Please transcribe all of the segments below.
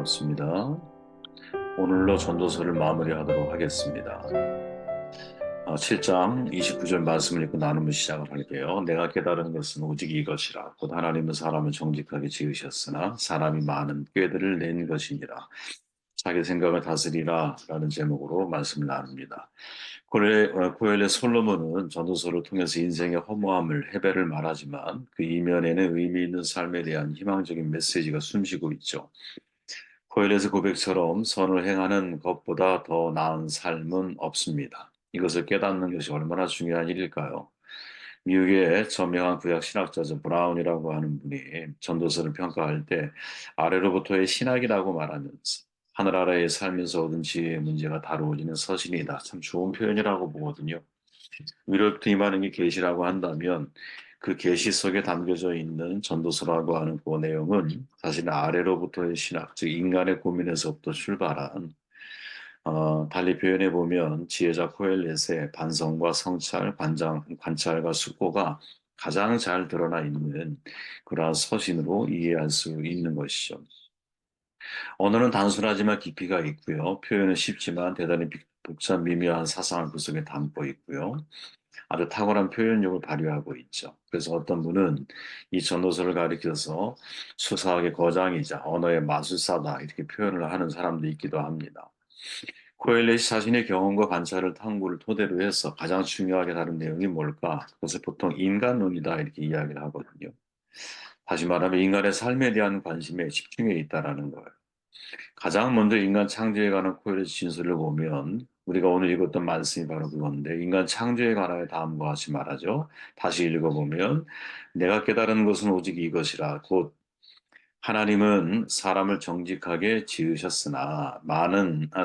반갑습니다. 오늘로 전도서를 마무리하도록 하겠습니다. 7장 29절 말씀을 읽고 나누면 시작을 할게요. 내가 깨달은 것은 오직 이것이라. 곧 하나님은 사람을 정직하게 지으셨으나 사람이 많은 꾀들을 낸 것이니라. 자기 생각을 다스리라 라는 제목으로 말씀을 나눕니다. 고엘의 솔로몬은 전도서를 통해서 인생의 허무함을 해배를 말하지만 그 이면에는 의미 있는 삶에 대한 희망적인 메시지가 숨쉬고 있죠. 코엘렛의 고백처럼 선을 행하는 것보다 더 나은 삶은 없습니다. 이것을 깨닫는 것이 얼마나 중요한 일일까요? 미국의 저명한 구약 신학자죠. 브라운이라고 하는 분이 전도서를 평가할 때 아래로부터의 신학이라고 말하면서 하늘 아래에 살면서 얻은 지혜의 문제가 다루어지는 서신이다. 참 좋은 표현이라고 보거든요. 위로부터 임하는 게 계시라고 한다면 그 계시 속에 담겨져 있는 전도서라고 하는 그 내용은 사실 아래로부터의 신학, 즉 인간의 고민에서부터 출발한 달리 표현해 보면 지혜자 코엘렛의 반성과 성찰, 관찰과 숙고가 가장 잘 드러나 있는 그러한 서신으로 이해할 수 있는 것이죠. 언어는 단순하지만 깊이가 있고요. 표현은 쉽지만 대단히 복잡 미묘한 사상을 그 속에 담고 있고요. 아주 탁월한 표현력을 발휘하고 있죠. 그래서 어떤 분은 이 전도서를 가리켜서 수사학의 거장이자 언어의 마술사다 이렇게 표현을 하는 사람도 있기도 합니다. 코엘렛이 자신의 경험과 관찰을 탐구를 토대로 해서 가장 중요하게 다룬 내용이 뭘까? 그것을 보통 인간론이다 이렇게 이야기를 하거든요. 다시 말하면 인간의 삶에 대한 관심에 집중해 있다라는 거예요. 가장 먼저 인간 창조에 관한 코엘의 진술을 보면 우리가 오늘 읽었던 말씀이 바로 그건데 인간 창조에 관하여 다음과 같이 말하죠. 다시 읽어보면 내가 깨달은 것은 오직 이것이라 곧 하나님은 사람을 정직하게 지으셨으나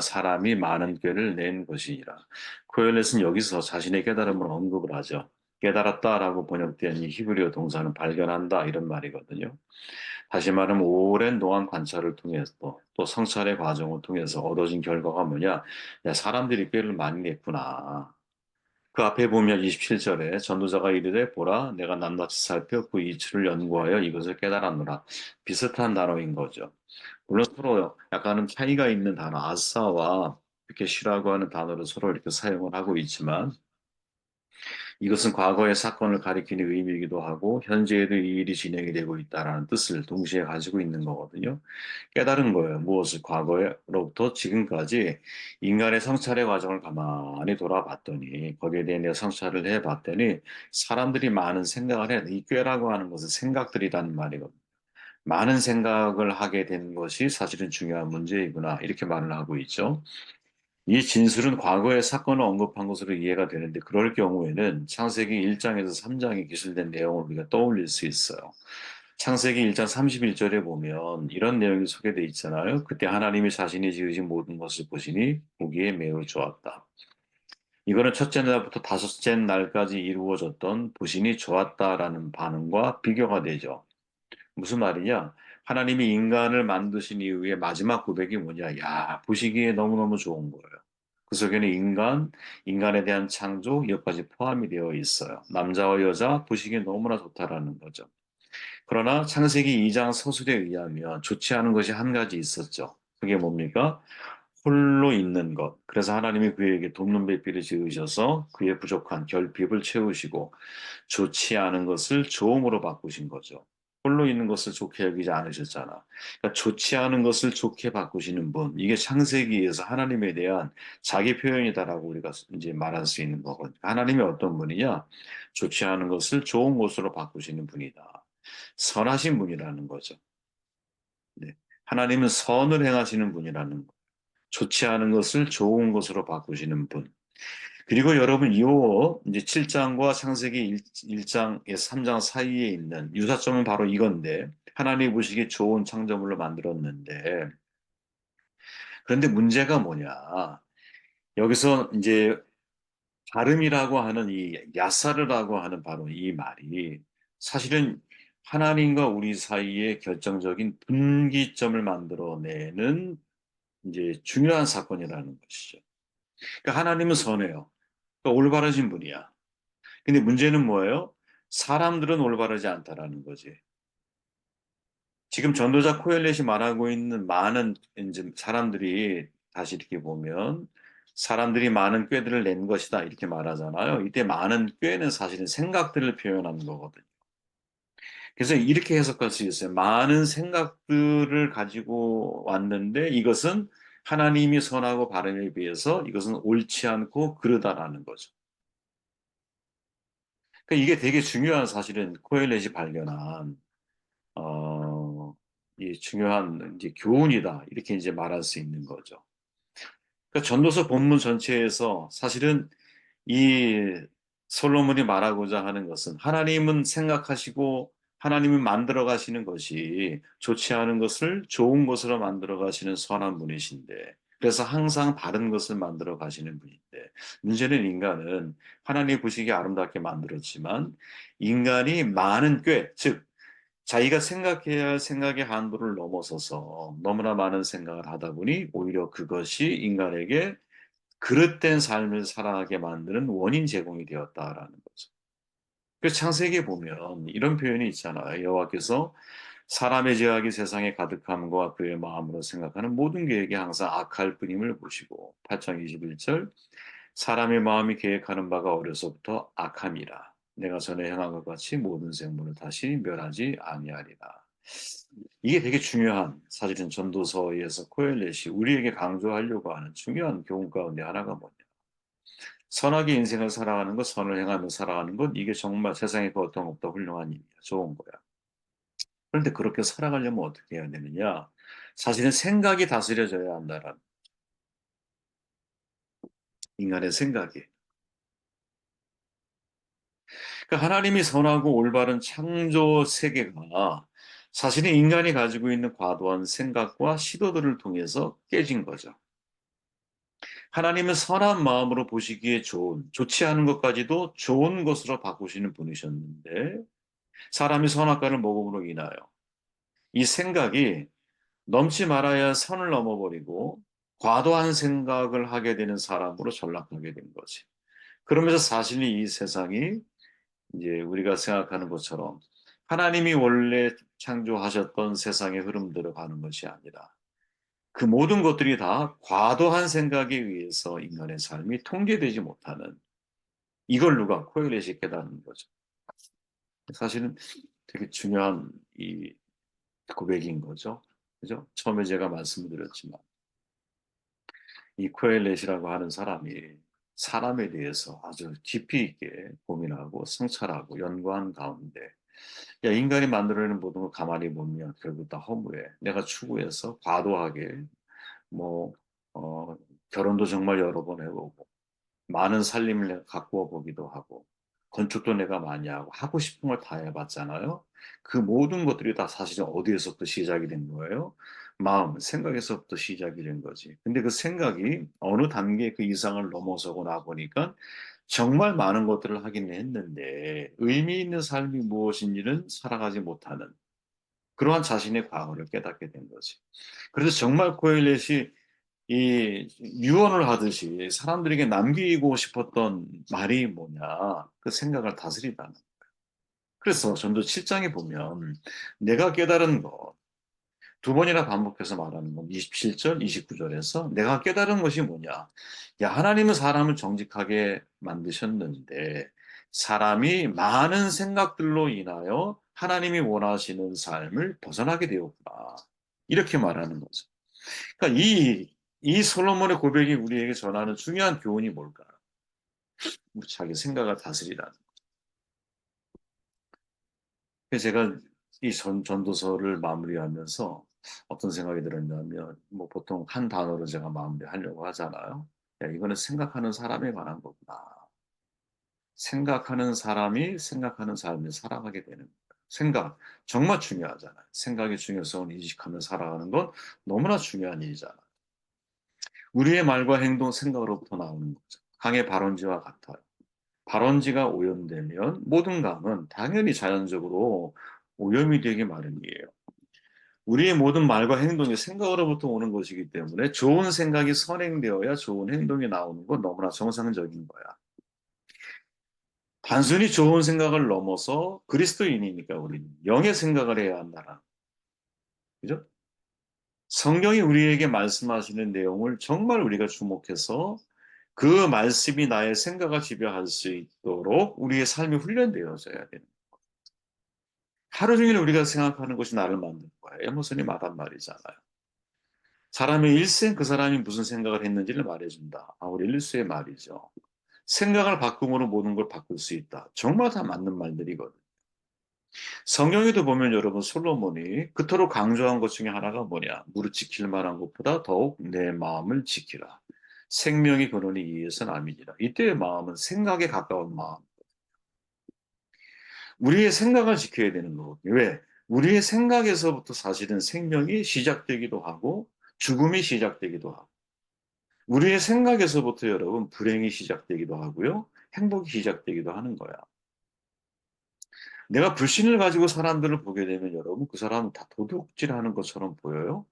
사람이 많은 꾀를 낸 것이니라. 코엘렛은 여기서 자신의 깨달음을 언급을 하죠. 깨달았다라고 번역된 이 히브리어 동사는 발견한다 이런 말이거든요. 다시 말하면 오랜 동안 관찰을 통해서 또 성찰의 과정을 통해서 얻어진 결과가 뭐냐? 야, 사람들이 꾀를 많이 냈구나. 그 앞에 보면 27절에 전도자가 이르되 보라 내가 낱낱이 살펴 그 이치를 연구하여 이것을 깨달았노라. 비슷한 단어인 거죠. 물론 서로 약간은 차이가 있는 단어 아싸와 이렇게 쉬라고 하는 단어를 서로 이렇게 사용을 하고 있지만 이것은 과거의 사건을 가리키는 의미이기도 하고 현재에도 이 일이 진행이 되고 있다라는 뜻을 동시에 가지고 있는 거거든요. 깨달은 거예요. 무엇을 과거로부터 지금까지 인간의 성찰의 과정을 가만히 돌아봤더니 거기에 대해 성찰을 해봤더니 사람들이 많은 생각을 해. 이 꾀라고 하는 것은 생각들이라는 말이거든요. 많은 생각을 하게 된 것이 사실은 중요한 문제이구나. 이렇게 말을 하고 있죠. 이 진술은 과거의 사건을 언급한 것으로 이해가 되는데 그럴 경우에는 창세기 1장에서 3장에 기술된 내용을 우리가 떠올릴 수 있어요. 창세기 1장 31절에 보면 이런 내용이 소개되어 있잖아요. 그때 하나님이 자신이 지으신 모든 것을 보시니 보기에 매우 좋았다. 이거는 첫째 날부터 다섯째 날까지 이루어졌던 보시니 좋았다라는 반응과 비교가 되죠. 무슨 말이냐? 하나님이 인간을 만드신 이후에 마지막 고백이 뭐냐? 야, 보시기에 너무너무 좋은 거예요. 그 속에는 인간에 대한 창조, 여기까지 포함이 되어 있어요. 남자와 여자 보시기에 너무나 좋다라는 거죠. 그러나 창세기 2장 서술에 의하면 좋지 않은 것이 한 가지 있었죠. 그게 뭡니까? 홀로 있는 것. 그래서 하나님이 그에게 돕는 배필을 지으셔서 그의 부족한 결핍을 채우시고 좋지 않은 것을 좋음으로 바꾸신 거죠. 홀로 있는 것을 좋게 여기지 않으셨잖아. 그러니까 좋지 않은 것을 좋게 바꾸시는 분. 이게 창세기에서 하나님에 대한 자기 표현이다라고 우리가 이제 말할 수 있는 거거든요. 하나님이 어떤 분이냐? 좋지 않은 것을 좋은 것으로 바꾸시는 분이다. 선하신 분이라는 거죠. 네. 하나님은 선을 행하시는 분이라는 거. 좋지 않은 것을 좋은 것으로 바꾸시는 분. 그리고 여러분, 이제 7장과 창세기 1장에서 3장 사이에 있는 유사점은 바로 이건데, 하나님 보시기에 좋은 창조물로 만들었는데, 그런데 문제가 뭐냐. 여기서 이제 다름이라고 하는 이 야사르라고 하는 바로 이 말이 사실은 하나님과 우리 사이에 결정적인 분기점을 만들어내는 이제 중요한 사건이라는 것이죠. 그러니까 하나님은 선해요. 그러니까 올바르신 분이야. 근데 문제는 뭐예요? 사람들은 올바르지 않다라는 거지. 지금 전도자 코엘렛이 말하고 있는 많은 이제 사람들이 다시 이렇게 보면 사람들이 많은 꾀들을 낸 것이다 이렇게 말하잖아요. 이때 많은 꾀는 사실은 생각들을 표현하는 거거든요. 그래서 이렇게 해석할 수 있어요. 많은 생각들을 가지고 왔는데 이것은 하나님이 선하고 바람에 비해서 이것은 옳지 않고 그르다라는 거죠. 그러니까 이게 되게 중요한 사실은 코엘렛이 발견한 어, 이 중요한 이제 교훈이다 이렇게 이제 말할 수 있는 거죠. 그러니까 전도서 본문 전체에서 사실은 이 솔로몬이 말하고자 하는 것은 하나님은 생각하시고 하나님이 만들어 가시는 것이 좋지 않은 것을 좋은 것으로 만들어 가시는 선한 분이신데 그래서 항상 바른 것을 만들어 가시는 분인데 문제는 인간은 하나님 보시기에 아름답게 만들었지만 인간이 많은 꾀, 즉 자기가 생각해야 할 생각의 한도를 넘어서서 너무나 많은 생각을 하다 보니 오히려 그것이 인간에게 그릇된 삶을 살아가게 만드는 원인 제공이 되었다라는 거죠. 그래서 창세기에 보면 이런 표현이 있잖아요. 여호와께서 사람의 죄악이 세상에 가득함과 그의 마음으로 생각하는 모든 계획이 항상 악할 뿐임을 보시고 8장 21절 사람의 마음이 계획하는 바가 어려서부터 악함이라 내가 전에 행한 것 같이 모든 생물을 다시 멸하지 아니하리라. 이게 되게 중요한 사실은 전도서에서 코엘렛이 우리에게 강조하려고 하는 중요한 교훈 가운데 하나가 뭐냐. 선하게 인생을 살아가는 것, 선을 행하며 살아가는 것, 이게 정말 세상에 그 어떤 것보다 훌륭한 일이야. 좋은 거야. 그런데 그렇게 살아가려면 어떻게 해야 되느냐? 사실은 생각이 다스려져야 한다라는, 인간의 생각이. 그러니까 하나님이 선하고 올바른 창조 세계가 사실은 인간이 가지고 있는 과도한 생각과 시도들을 통해서 깨진 거죠. 하나님은 선한 마음으로 보시기에 좋지 않은 것까지도 좋은 것으로 바꾸시는 분이셨는데, 사람이 선악과를 먹음으로 인하여 이 생각이 넘지 말아야 선을 넘어버리고 과도한 생각을 하게 되는 사람으로 전락하게 된 거지. 그러면서 사실 이 세상이 이제 우리가 생각하는 것처럼 하나님이 원래 창조하셨던 세상의 흐름대로 가는 것이 아니라 그 모든 것들이 다 과도한 생각에 의해서 인간의 삶이 통제되지 못하는 이걸 누가 코엘렛이 깨닫는 거죠. 사실은 되게 중요한 이 고백인 거죠. 그죠? 처음에 제가 말씀을 드렸지만 이 코엘렛이라고 하는 사람이 사람에 대해서 아주 깊이 있게 고민하고 성찰하고 연구한 가운데 야, 인간이 만들어내는 모든 걸 가만히 보면 결국 다 허무해. 내가 추구해서 과도하게 뭐 결혼도 정말 여러 번 해보고 많은 살림을 내가 가꾸어 보기도 하고 건축도 내가 많이 하고 싶은 걸 다 해봤잖아요. 그 모든 것들이 다 사실은 어디에서부터 시작이 된 거예요? 마음, 생각에서부터 시작이 된 거지. 근데 그 생각이 어느 단계 그 이상을 넘어서고 나 보니까 정말 많은 것들을 하긴 했는데 의미 있는 삶이 무엇인지는 살아가지 못하는 그러한 자신의 과거를 깨닫게 된 거지. 그래서 정말 코엘렛이 이 유언을 하듯이 사람들에게 남기고 싶었던 말이 뭐냐, 그 생각을 다스리다는. 그래서 전도 7장에 보면 내가 깨달은 것, 두 번이나 반복해서 말하는 건 27절, 29절에서 내가 깨달은 것이 뭐냐. 야, 하나님은 사람을 정직하게 만드셨는데 사람이 많은 생각들로 인하여 하나님이 원하시는 삶을 벗어나게 되었구나. 이렇게 말하는 거죠. 그러니까 이 솔로몬의 고백이 우리에게 전하는 중요한 교훈이 뭘까? 자기 생각을 다스리라는. 그래서 제가 이 전도서를 마무리하면서 어떤 생각이 들었냐면, 뭐 보통 한 단어로 제가 마무리하려고 하잖아요. 야, 이거는 생각하는 사람에 관한 거구나. 생각하는 사람이 생각하는 삶을 살아가게 되는 거예요. 생각, 정말 중요하잖아요. 생각의 중요성을 인식하며 살아가는 건 너무나 중요한 일이잖아요. 우리의 말과 행동, 생각으로부터 나오는 거죠. 강의 발언지와 같아요. 발언지가 오염되면 모든 감은 당연히 자연적으로 오염이 되기 마련이에요. 우리의 모든 말과 행동이 생각으로부터 오는 것이기 때문에 좋은 생각이 선행되어야 좋은 행동이 나오는 건 너무나 정상적인 거야. 단순히 좋은 생각을 넘어서 그리스도인이니까 우리는 영의 생각을 해야 한다. 그죠? 성경이 우리에게 말씀하시는 내용을 정말 우리가 주목해서 그 말씀이 나의 생각을 지배할 수 있도록 우리의 삶이 훈련되어져야 되는. 하루 종일 우리가 생각하는 것이 나를 만드는 거야. 에머슨이 말한 말이잖아요. 사람의 일생 그 사람이 무슨 생각을 했는지를 말해준다. 아우렐리우스의 말이죠. 생각을 바꿈으로 모든 걸 바꿀 수 있다. 정말 다 맞는 말들이거든요. 성경에도 보면 여러분 솔로몬이 그토록 강조한 것 중에 하나가 뭐냐? 무릇 지킬 만한 것보다 더욱 내 마음을 지키라. 생명이 근원이 이에서 남이니라. 이때의 마음은 생각에 가까운 마음. 우리의 생각을 지켜야 되는 거거든요. 왜? 우리의 생각에서부터 사실은 생명이 시작되기도 하고 죽음이 시작되기도 하고 우리의 생각에서부터 여러분 불행이 시작되기도 하고요. 행복이 시작되기도 하는 거야. 내가 불신을 가지고 사람들을 보게 되면 여러분 그 사람은 다 도둑질하는 것처럼 보여요.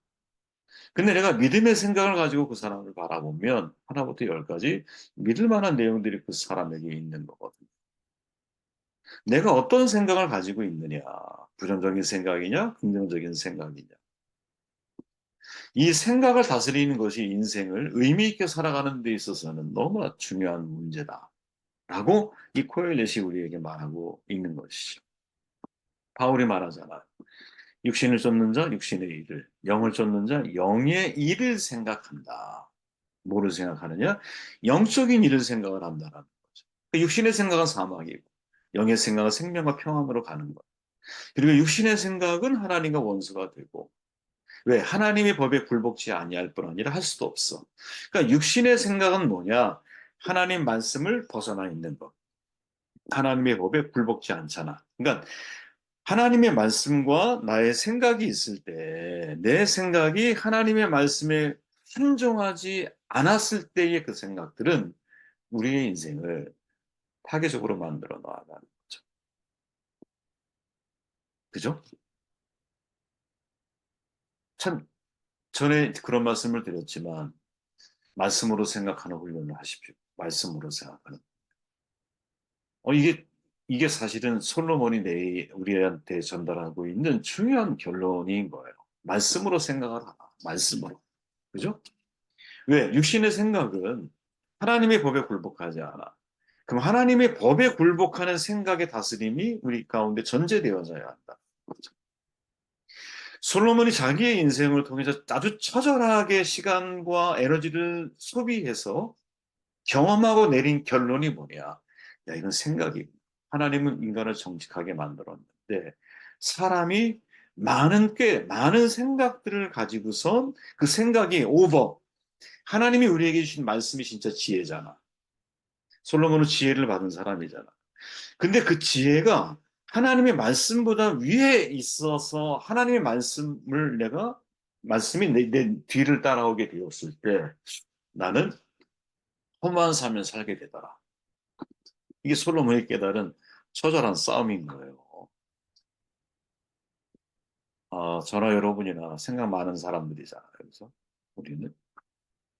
근데 내가 믿음의 생각을 가지고 그 사람을 바라보면 하나부터 열까지 믿을 만한 내용들이 그 사람에게 있는 거거든요. 내가 어떤 생각을 가지고 있느냐, 부정적인 생각이냐, 긍정적인 생각이냐. 이 생각을 다스리는 것이 인생을 의미 있게 살아가는 데 있어서는 너무나 중요한 문제다. 라고 이 코엘렛이 우리에게 말하고 있는 것이죠. 바울이 말하잖아. 육신을 쫓는 자, 육신의 일을, 영을 쫓는 자, 영의 일을 생각한다. 뭐를 생각하느냐? 영적인 일을 생각을 한다는 거죠. 육신의 생각은 사망이고, 영의 생각은 생명과 평안으로 가는 것. 그리고 육신의 생각은 하나님과 원수가 되고, 왜? 하나님의 법에 굴복지 아니할 뿐 아니라 할 수도 없어. 그러니까 육신의 생각은 뭐냐? 하나님 말씀을 벗어나 있는 것. 하나님의 법에 굴복지 않잖아. 그러니까 하나님의 말씀과 나의 생각이 있을 때, 내 생각이 하나님의 말씀에 순종하지 않았을 때의 그 생각들은 우리의 인생을 파괴적으로 만들어 나가는 거죠. 그죠? 참, 전에 그런 말씀을 드렸지만, 말씀으로 생각하는 훈련을 하십시오. 말씀으로 생각하는. 이게 사실은 솔로몬이 우리한테 전달하고 있는 중요한 결론인 거예요. 말씀으로 생각을 하라. 말씀으로. 그죠? 왜? 육신의 생각은 하나님의 법에 굴복하지 않아. 그럼 하나님의 법에 굴복하는 생각의 다스림이 우리 가운데 전제되어져야 한다. 솔로몬이 자기의 인생을 통해서 아주 처절하게 시간과 에너지를 소비해서 경험하고 내린 결론이 뭐냐? 야, 이건 생각이. 하나님은 인간을 정직하게 만들었는데 사람이 꽤 많은 생각들을 가지고선 그 생각이 오버. 하나님이 우리에게 주신 말씀이 진짜 지혜잖아. 솔로몬은 지혜를 받은 사람이잖아. 근데 그 지혜가 하나님의 말씀보다 위에 있어서 하나님의 말씀이 내 뒤를 따라오게 되었을 때 나는 험한 삶을 살게 되더라. 이게 솔로몬이 깨달은 처절한 싸움인 거예요. 저나 여러분이나 생각 많은 사람들이잖아요. 그래서 우리는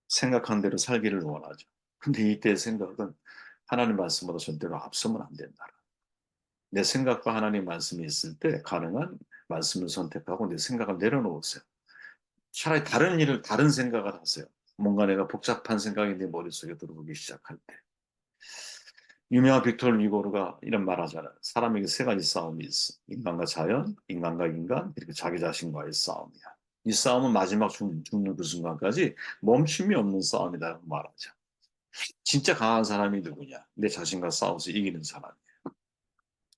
생각한 대로 살기를 원하죠. 근데 이때 생각은 하나님 말씀보다 절대로 앞서면 안 된다. 내 생각과 하나님 말씀이 있을 때 가능한 말씀을 선택하고 내 생각을 내려놓으세요. 차라리 다른 생각을 하세요. 뭔가 내가 복잡한 생각이 내 머릿속에 들어오기 시작할 때. 유명한 빅토르 유고르가 이런 말 하잖아요. 사람에게 세 가지 싸움이 있어. 인간과 자연, 인간과 인간, 그리고 자기 자신과의 싸움이야. 이 싸움은 마지막 죽는 그 순간까지 멈춤이 없는 싸움이다라고 말하죠. 진짜 강한 사람이 누구냐? 내 자신과 싸워서 이기는 사람이에요.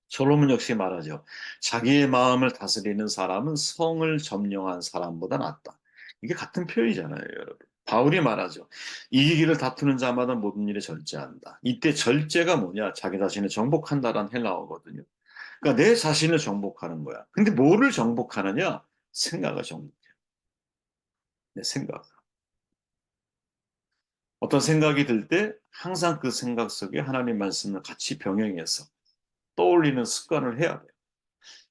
솔로몬 역시 말하죠. 자기의 마음을 다스리는 사람은 성을 점령한 사람보다 낫다. 이게 같은 표현이잖아요, 여러분. 바울이 말하죠. 이기기를 다투는 자마다 모든 일에 절제한다. 이때 절제가 뭐냐? 자기 자신을 정복한다라는 헬라어거든요. 그러니까 내 자신을 정복하는 거야. 근데 뭐를 정복하느냐? 생각을 정복해. 내 생각. 어떤 생각이 들 때 항상 그 생각 속에 하나님 말씀을 같이 병행해서 떠올리는 습관을 해야 돼요.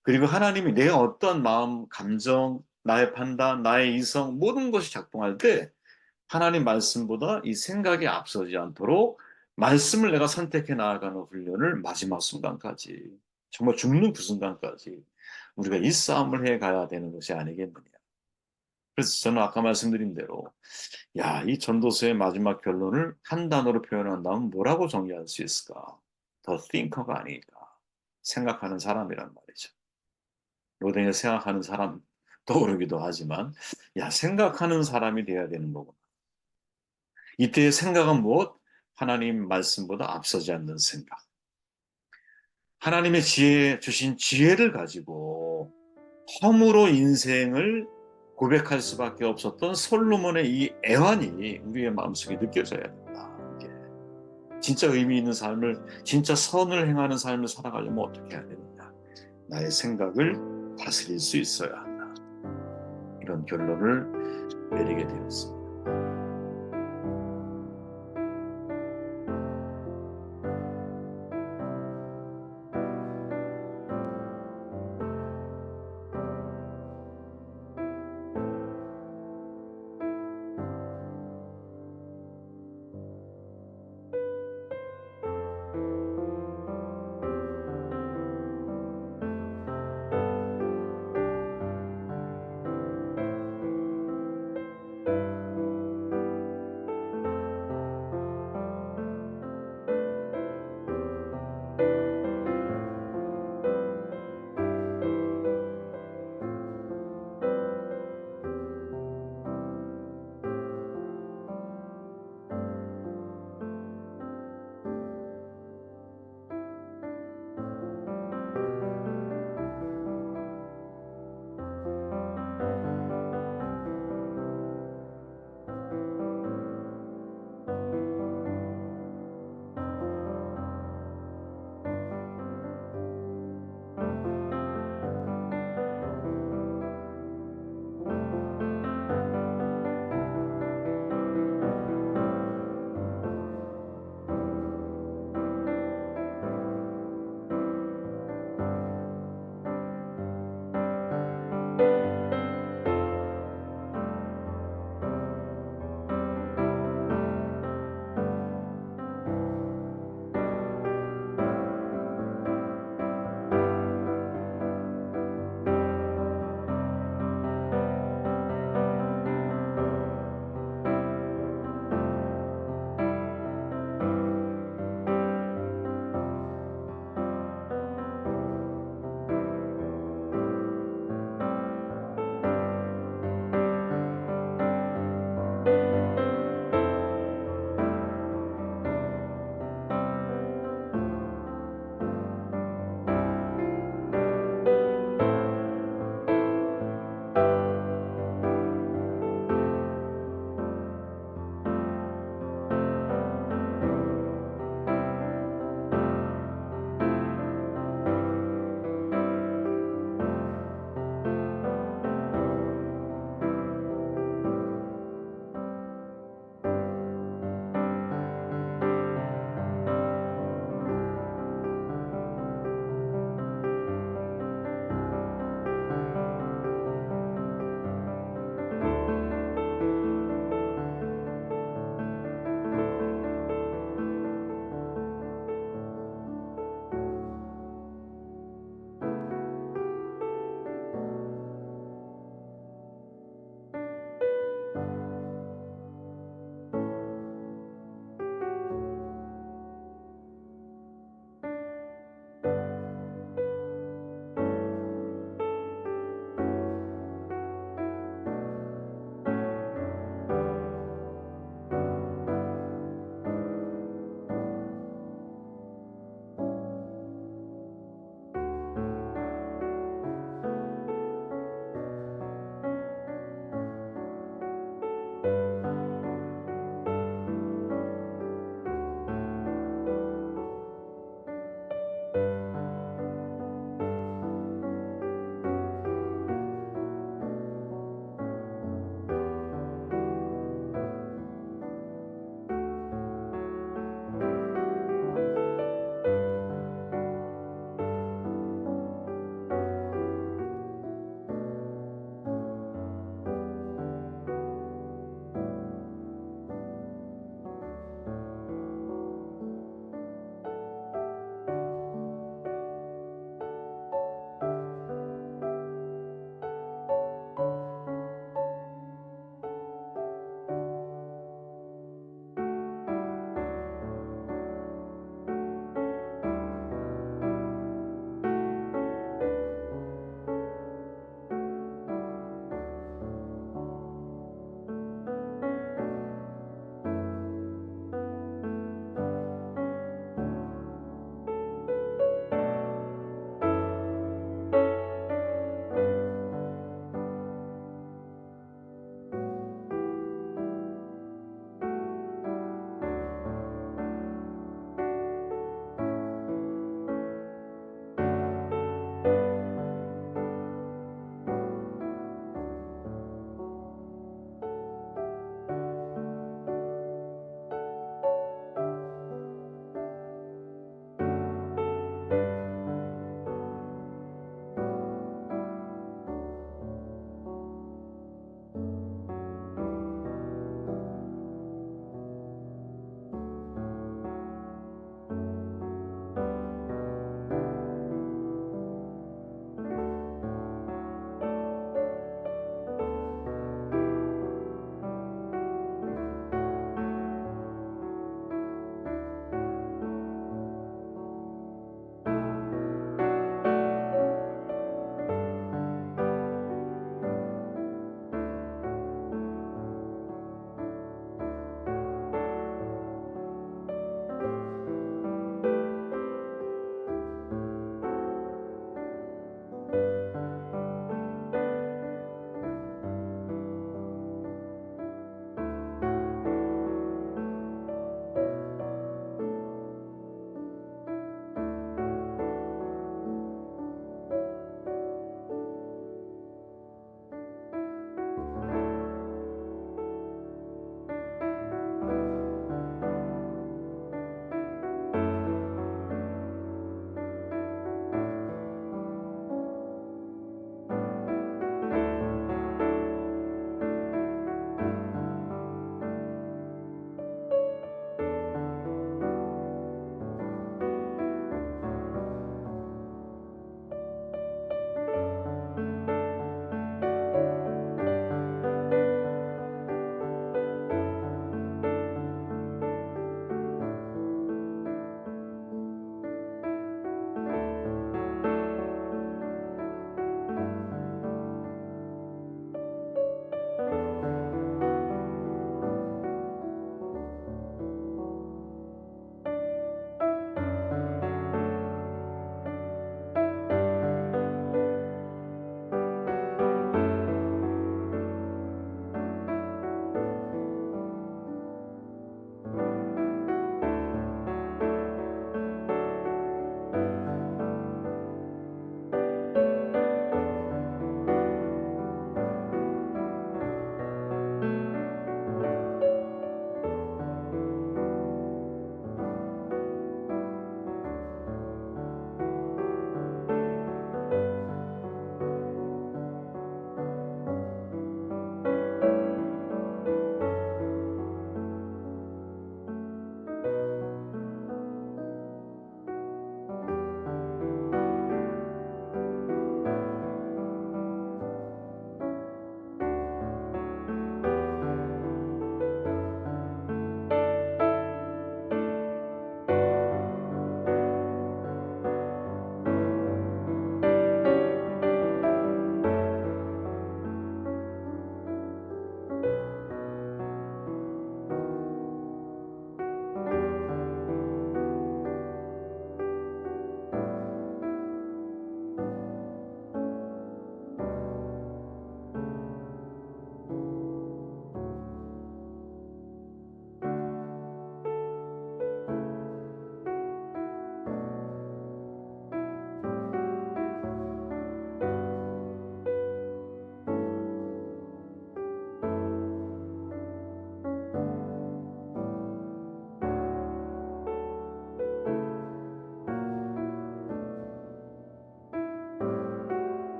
그리고 하나님이 내 어떤 마음, 감정, 나의 판단, 나의 이성 모든 것이 작동할 때 하나님 말씀보다 이 생각이 앞서지 않도록 말씀을 내가 선택해 나아가는 훈련을 마지막 순간까지 정말 죽는 그 순간까지 우리가 이 싸움을 해 가야 되는 것이 아니겠느냐. 그래서 저는 아까 말씀드린 대로 야, 이 전도서의 마지막 결론을 한 단어로 표현한다면 뭐라고 정의할 수 있을까? 더 thinker가 아닐까? 생각하는 사람이란 말이죠. 로댕에 생각하는 사람 떠오르기도 하지만 야, 생각하는 사람이 돼야 되는 거구나. 이때의 생각은 무엇? 하나님 말씀보다 앞서지 않는 생각. 하나님의 지혜 주신 지혜를 가지고 허무로 인생을 고백할 수밖에 없었던 솔로몬의 이 애환이 우리의 마음속에 느껴져야 된다. 이게 진짜 의미 있는 삶을, 진짜 선을 행하는 삶을 살아가려면 어떻게 해야 되느냐? 나의 생각을 다스릴 수 있어야 한다. 이런 결론을 내리게 되었습니다.